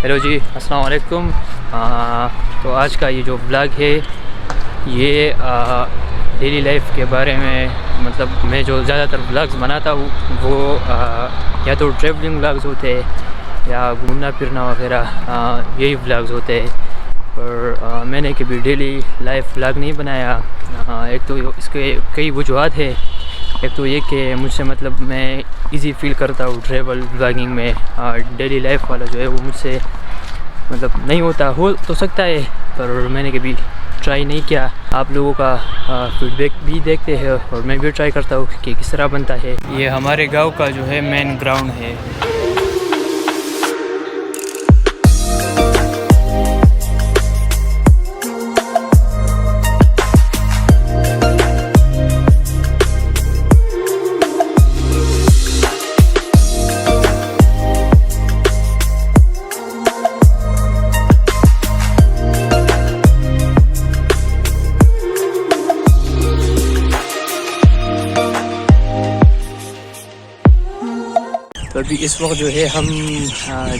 Hello जी, अस्सलाम वालेकुम। तो आज का ये जो व्लॉग है ये डेली लाइफ के बारे में, मतलब मैं जो ज़्यादातर व्लॉग्स बनाता हूँ वो या तो ट्रैवलिंग व्लॉग्स होते हैं या घूमना फिरना वगैरह, यही व्लॉग्स होते हैं। और मैंने कभी डेली लाइफ व्लॉग नहीं बनाया। एक तो इसके कई वजूहत है। एक तो ये कि मुझसे मतलब मैं इजी फील करता हूँ ट्रैवल व्लॉगिंग में। डेली लाइफ वाला जो है वो मुझसे मतलब नहीं होता, हो तो सकता है पर मैंने कभी ट्राई नहीं किया। आप लोगों का फीडबैक भी देखते हैं और मैं भी ट्राई करता हूँ कि किस तरह बनता है। ये हमारे गांव का जो है मेन ग्राउंड है। तो अभी इस वक्त जो है हम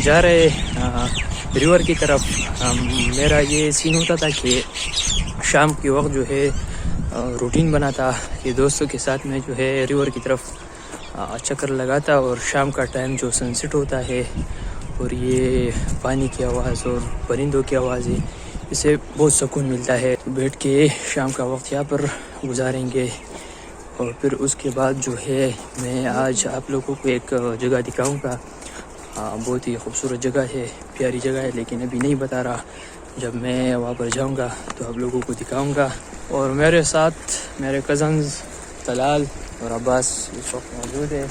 जा रहे रिवर की तरफ। मेरा ये सीन होता था कि शाम के वक्त जो है रूटीन बना था कि दोस्तों के साथ में जो है रिवर की तरफ चक्कर लगाता और शाम का टाइम जो सनसेट होता है और ये पानी की आवाज़ और परिंदों की आवाज़ है, इससे बहुत सुकून मिलता है। बैठ के शाम का वक्त यहाँ पर गुजारेंगे। और फिर उसके बाद जो है मैं आज आप लोगों को एक जगह दिखाऊंगा। बहुत ही खूबसूरत जगह है, प्यारी जगह है, लेकिन अभी नहीं बता रहा। जब मैं वहाँ पर जाऊंगा तो आप लोगों को दिखाऊंगा। और मेरे साथ मेरे कज़न्स तलाल और अब्बास इस वक्त मौजूद है।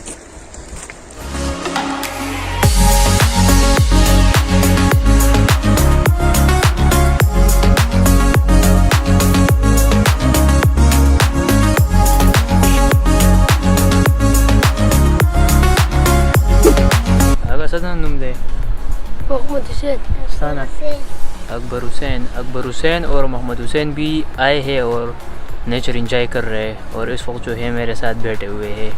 अकबर हुसैन और मोहम्मद हुसैन भी आए हैं और नेचर एंजॉय कर रहे हैं और इस वक्त जो है मेरे साथ बैठे हुए हैं।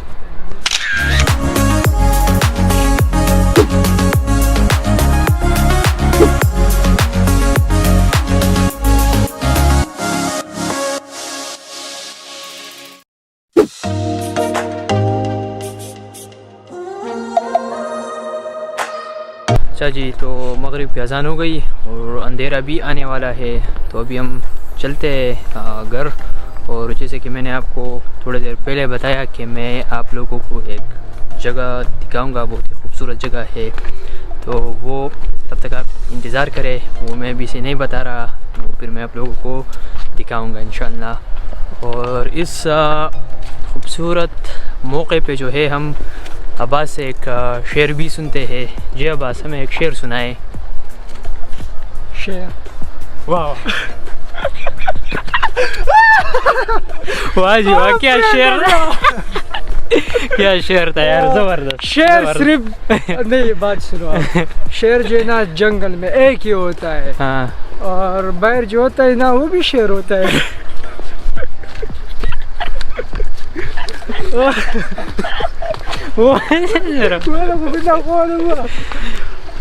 अच्छा जी, तो मगरिब की अज़ान हो गई और अंधेरा भी आने वाला है। तो अभी हम चलते हैं घर। और जैसे कि मैंने आपको थोड़ी देर पहले बताया कि मैं आप लोगों को एक जगह दिखाऊंगा, बहुत ही खूबसूरत जगह है। तो वो तब तक आप इंतज़ार करें, वो मैं अभी से नहीं बता रहा, वो फिर मैं आप लोगों को दिखाऊंगा इंशाअल्लाह। और इस खूबसूरत मौके पे जो है हम अब्बास से एक शेर भी सुनते हैं। जी अब्बास, हमें एक शेर सुनाए। शेर, वाह वाह जी वाह, क्या शेर क्या शेर था यार, जबरदस्त। शेर सिर्फ नहीं, बात सुनो आप। शेर जो है ना जंगल में एक ही होता है। हाँ। और बाहर जो होता है ना वो भी शेर होता है।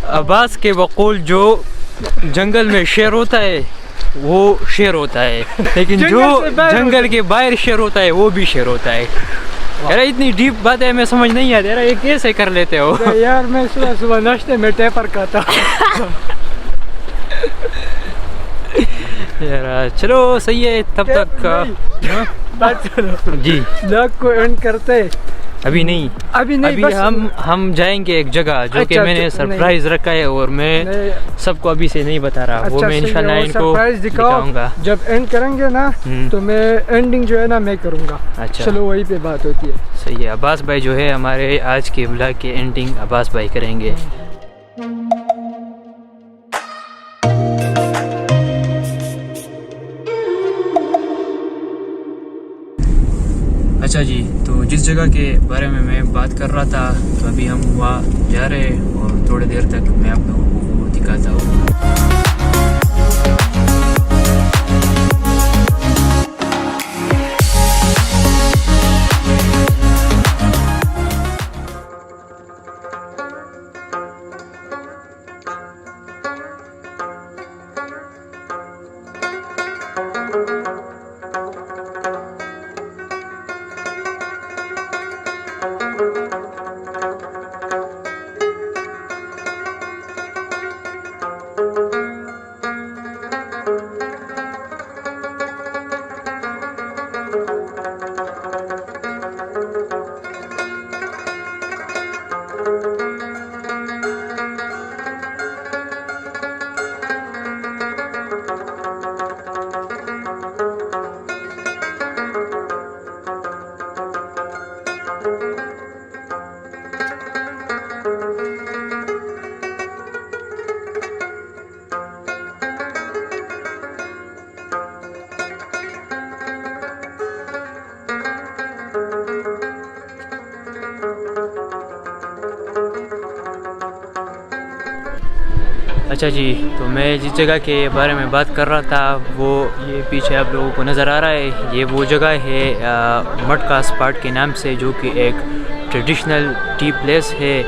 अब्बास के बकौल जो जंगल में शेर होता है वो शेर होता है, लेकिन जो जंगल के बाहर शेर होता है वो भी शेर होता है। यार इतनी डीप बात है, मैं समझ नहीं आता यार, ये कैसे कर लेते हो? यार मैं सुबह सुबह नाश्ते में टेपर खाता। यार चलो सही है, तब तक बात सुनो जी। ब्लॉग को एंड करते अभी नहीं, अभी हम जाएंगे एक जगह जो कि मैंने सरप्राइज रखा है और मैं सबको अभी से नहीं बता रहा। वो मैं इंशाल्लाह इनको दिखाऊंगा जब एंड करेंगे ना। तो मैं एंडिंग जो है ना मैं करूँगा। अच्छा चलो वहीं पे बात होती है। सही है। अब्बास भाई जो है हमारे आज के व्लॉग के एंडिंग अब्बास भाई करेंगे। अच्छा जी, तो जिस जगह के बारे में मैं बात कर रहा था, तो अभी हम वहाँ जा रहे हैं और थोड़ी देर तक मैं आप लोगों को दिखाता हूँ। अच्छा जी, तो मैं जिस जगह के बारे में बात कर रहा था वो ये पीछे आप लोगों को नज़र आ रहा है, ये वो जगह है मटका स्पॉट के नाम से, जो कि एक ट्रेडिशनल टी प्लेस है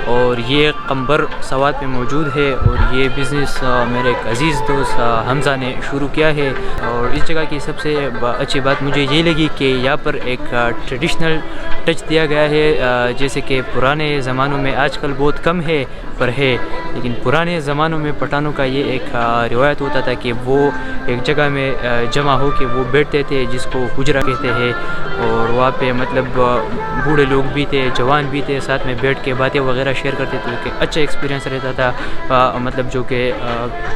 और ये कंबर सवात में मौजूद है। और ये बिज़नेस मेरे एक अज़ीज़ दोस्त हमज़ा ने शुरू किया है। और इस जगह की सबसे अच्छी बात मुझे ये लगी कि यहाँ पर एक ट्रेडिशनल टच दिया गया है, जैसे कि पुराने ज़मानों में, आजकल बहुत कम है पर है, लेकिन पुराने ज़मानों में पठानों का ये एक रिवायत होता था कि वो एक जगह में जमा हो के वो बैठते थे, जिसको हुजरा कहते हैं। और वहाँ पे मतलब बूढ़े लोग भी थे, जवान भी थे, साथ में बैठ के बातें वगैरह शेयर करते थे, कि अच्छा एक्सपीरियंस रहता था। मतलब जो कि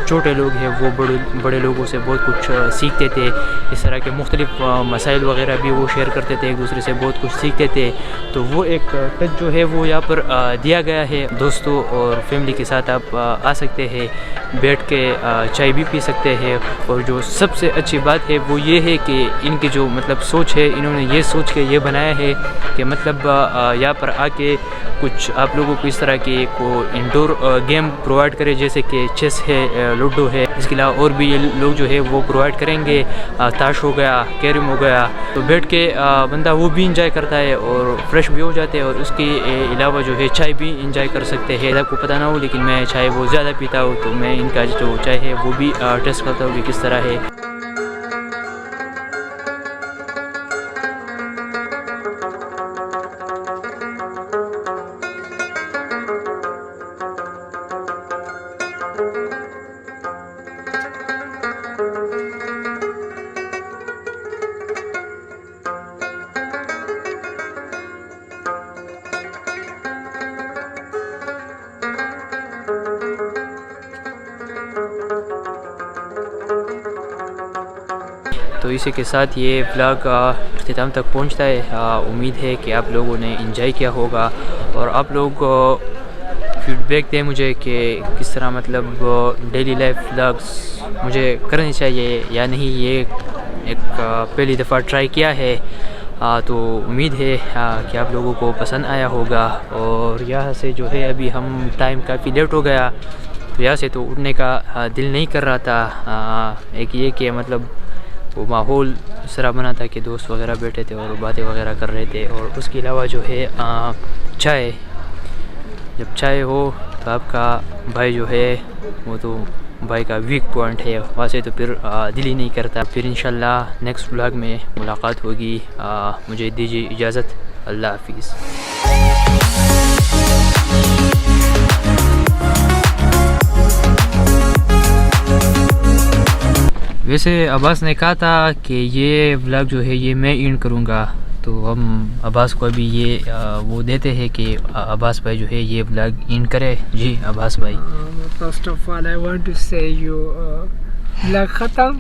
छोटे लोग हैं वो बड़े लोगों से बहुत कुछ सीखते थे, इस तरह के मुख्तलिफ मसाइल वगैरह भी वो शेयर करते थे, एक दूसरे से बहुत कुछ सीखते थे। तो वो एक टच जो है वो यहाँ पर दिया गया है। दोस्तों और फैमिली के साथ आप आ सकते हैं, बैठ के चाय भी पी सकते हैं। और जो सबसे अच्छी बात है वो ये है कि इनकी जो मतलब सोच है, इन्होंने ये सोच के ये बनाया है कि मतलब यहाँ पर आके कुछ आप लोगों को इस तरह के को इंडोर गेम प्रोवाइड करे, जैसे कि चेस है, लूडो है, इसके अलावा और भी ये लोग जो है वो प्रोवाइड करेंगे। ताश हो गया, कैरम हो गया, तो बैठ के बंदा वो भी इंजॉय करता है और फ्रेश भी हो जाते हैं। और उसके अलावा जो है चाय भी इंजॉय कर सकते हैं। आपको पता ना हो लेकिन मैं चाय बहुत ज़्यादा पीता हूँ, तो मैं इनका जो चाय है वो भी टेस्ट करता हूँ कि किस तरह है। तो इसी के साथ ये व्लॉग अख्तिताम तक पहुंचता है। उम्मीद है कि आप लोगों ने एंजॉय किया होगा और आप लोग फीडबैक दें मुझे कि किस तरह मतलब डेली लाइफ व्लॉग्स मुझे करनी चाहिए या नहीं। ये एक पहली दफ़ा ट्राई किया है, तो उम्मीद है कि आप लोगों को पसंद आया होगा। और यहाँ से जो है अभी हम टाइम काफ़ी लेट हो गया, तो यहाँ से तो उठने का दिल नहीं कर रहा था। एक ये कि मतलब वो माहौल इस तरह बना था कि दोस्त वगैरह बैठे थे और बातें वगैरह कर रहे थे। और उसके अलावा जो है चाय, जब चाय हो तो आपका भाई जो है वो तो भाई का वीक पॉइंट है, वहाँ से तो फिर दिल ही नहीं करता। फिर इंशाल्लाह नेक्स्ट व्लॉग में मुलाकात होगी। मुझे दीजिए इजाज़त, अल्लाह हाफिज़। वैसे अब्बास ने कहा था कि ये व्लॉग जो है ये मैं एंड करूँगा, तो हम अब्बास को अभी ये वो देते हैं कि अब्बास भाई जो है ये व्लॉग एंड करे। जी अब्बास भाई। First of all I want to say you vlog खत्म।